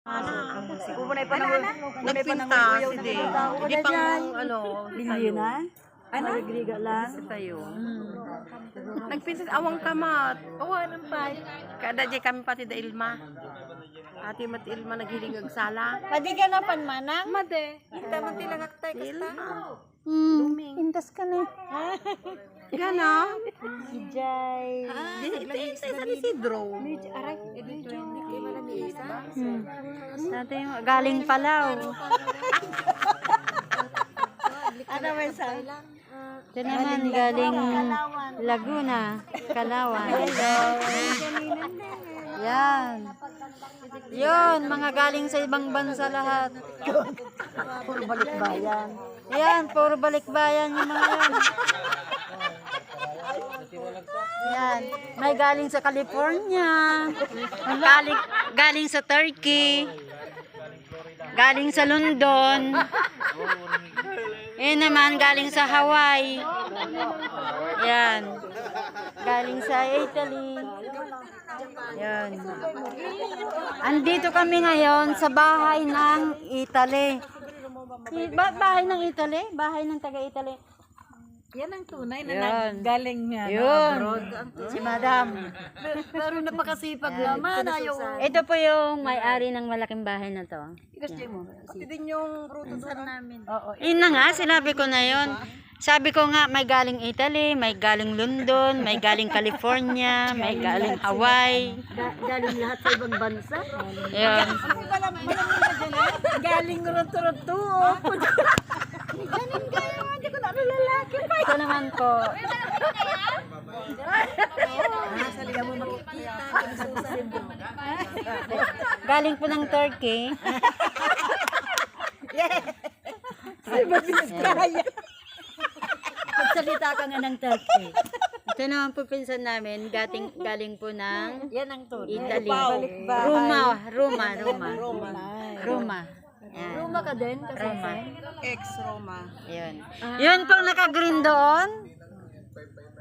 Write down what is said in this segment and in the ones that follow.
Pupunay pa na Nagpinta si Day. Hindi pang bilyo na. Ano? Nagriga lang. Tayo. Nagpinta awang kamat. Anong pa? Kada di kami pati da Ilma. Ati mati Ilma naghiling ag sala. Padi ka na panmanang? Made. Kita man tilang aktay kasta. Intas ka na. Gana? Si Jai. Di sa Isidro. Aray, medyo kay malami isa. Dati galing Palaw. Ano may sa? Ito naman galing Laguna, Kalawan. Yan. Yun, mga galing sa ibang bansa lahat. Puro balikbayan. Yan, puro balikbayan yung mga yan. Yan, may galing sa California, galing sa Turkey, galing sa London, yun naman galing sa Hawaii, yan, galing sa Italy, yan. Andito kami ngayon sa bahay ng Italy. Bahay ng Italy? Bahay ng taga-Italy. Yan ang tunay na Yun. galing nga. Yun, si Madam. Pero napakasipag naman. Ito po yung may-ari ng malaking bahay na to. Kasi mo. Pati din yung prutusan namin. Oo. Yun na nga, sinabi ko na yun. Sabi ko nga, may galing Italy, may galing London, may galing California, may galing Hawaii. Galing lahat sa ibang bansa. Yun. Galing ron-ron-to. Galing kayo. Hindi ko na lalaki pa. Ito naman po. Saliga mo makikita. Galing po ng Turkey. Kaya. Magsalita ka nga ng Turkey. Ito naman po pinsan namin, galing po ng Yan ang tunay. Italy. Roma. Roma. Yan. Roma ka din? Roma. Ex-Roma. Yun. Yun pong naka-green doon.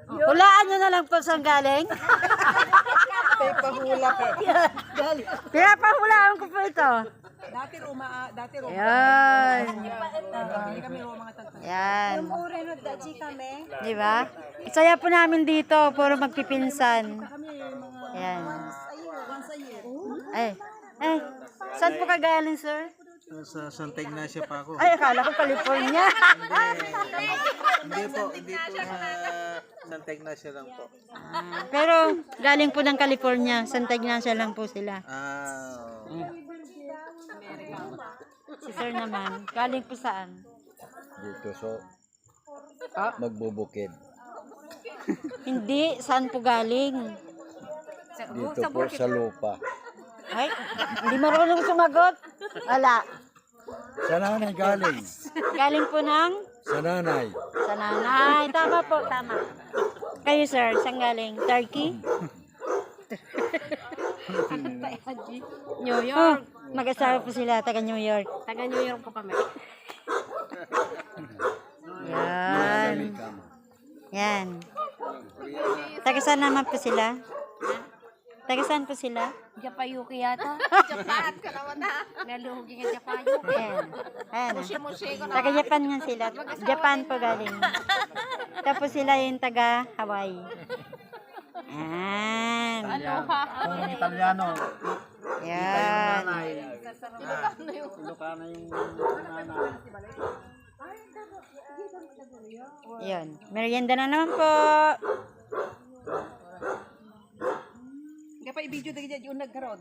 Hulaan nyo na lang po saan galing. Pahula po. Pinapahulaan ko po ito. Dati Roma. Yan. Hindi kami Roma nga tagtag. Yan. Uri na daji kami. Diba? Saya po namin dito. Puro magpipinsan. Yan. Once a year. Ay. Saan po ka galing, sir? Sa Santa Ignacia pa ako. Ay, akala ko California. Hindi po sa Santa Ignacia lang po. Pero galing po ng California. Santa Ignacia lang po sila. Si sir naman, galing po saan? Dito magbubukid. Hindi, saan po galing? Dito po sa lupa. Ay, hindi marunong sumagot. Wala. Sa nanay galing. Galing po ng? Sa nanay. Sa nanay. Tama po, tama. Kayo sir, saan galing? Turkey? New York. Mag-asawa po sila, taga New York. Taga New York po kami. Yan. Yan. Taga saan naman po sila? Taga saan po sila? Japayuki yata. Japan ka naman na. Naluhugi nga Japayuki. Ayan. Ayan. Taga Japan nga sila. Japan po galing. Tapos sila yung taga Hawaii. Ayan. Kung Italiano. Yan. Ilocana yung nanay. Yan. Merienda na naman po. Hindi pa i-video dahil yung nagkaroon.